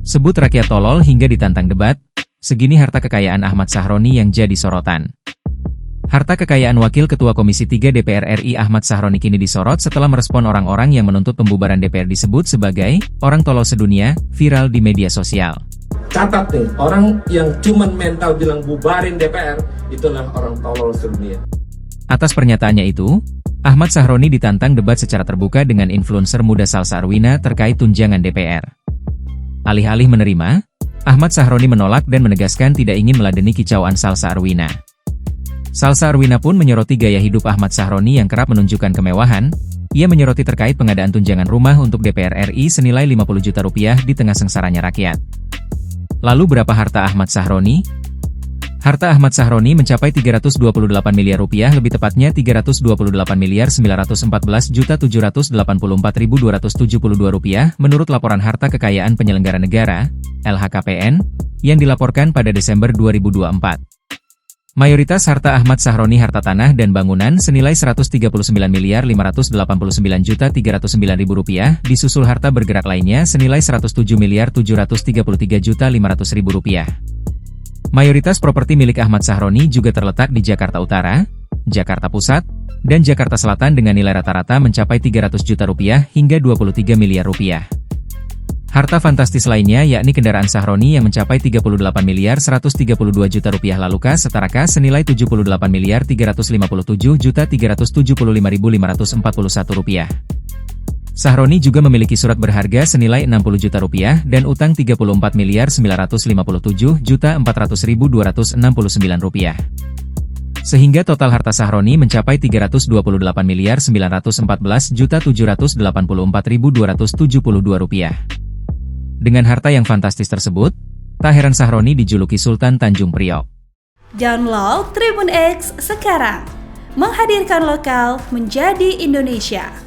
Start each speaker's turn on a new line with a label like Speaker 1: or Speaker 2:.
Speaker 1: Sebut rakyat tolol hingga ditantang debat, segini harta kekayaan Ahmad Sahroni yang jadi sorotan. Harta kekayaan Wakil Ketua Komisi 3 DPR RI Ahmad Sahroni kini disorot setelah merespon orang-orang yang menuntut pembubaran DPR disebut sebagai orang tolol sedunia, viral di media sosial.
Speaker 2: Catat nih, orang yang cuman mental bilang bubarin DPR, itulah orang tolol sedunia.
Speaker 1: Atas pernyataannya itu, Ahmad Sahroni ditantang debat secara terbuka dengan influencer muda Salsa Arwina terkait tunjangan DPR. Alih-alih menerima, Ahmad Sahroni menolak dan menegaskan tidak ingin meladeni kicauan Salsa Arwina. Salsa Arwina pun menyoroti gaya hidup Ahmad Sahroni yang kerap menunjukkan kemewahan. Ia menyoroti terkait pengadaan tunjangan rumah untuk DPR RI senilai 50 juta rupiah di tengah sengsaranya rakyat. Lalu berapa harta Ahmad Sahroni? Harta Ahmad Sahroni mencapai 328 miliar rupiah, lebih tepatnya 328 miliar 914 juta 784.272 rupiah menurut laporan harta kekayaan penyelenggara negara, LHKPN, yang dilaporkan pada Desember 2024. Mayoritas harta Ahmad Sahroni harta tanah dan bangunan senilai 139 miliar 589 juta 309.000 rupiah, disusul harta bergerak lainnya senilai 107 miliar 733 juta 500.000 rupiah. Mayoritas properti milik Ahmad Sahroni juga terletak di Jakarta Utara, Jakarta Pusat, dan Jakarta Selatan dengan nilai rata-rata mencapai 300 juta rupiah hingga 23 miliar rupiah. Harta fantastis lainnya yakni kendaraan Sahroni yang mencapai 38 miliar 132 juta rupiah lalu kas setara kas senilai 78 miliar 357 juta 375.541 rupiah. Sahroni juga memiliki surat berharga senilai 60 juta rupiah dan utang 34 miliar 957 juta 400.269 rupiah. Sehingga total harta Sahroni mencapai 328 miliar 914 juta 784.272 rupiah. Dengan harta yang fantastis tersebut, tak heran Sahroni dijuluki Sultan Tanjung Priok.
Speaker 3: Download Tribun X sekarang, menghadirkan lokal menjadi Indonesia.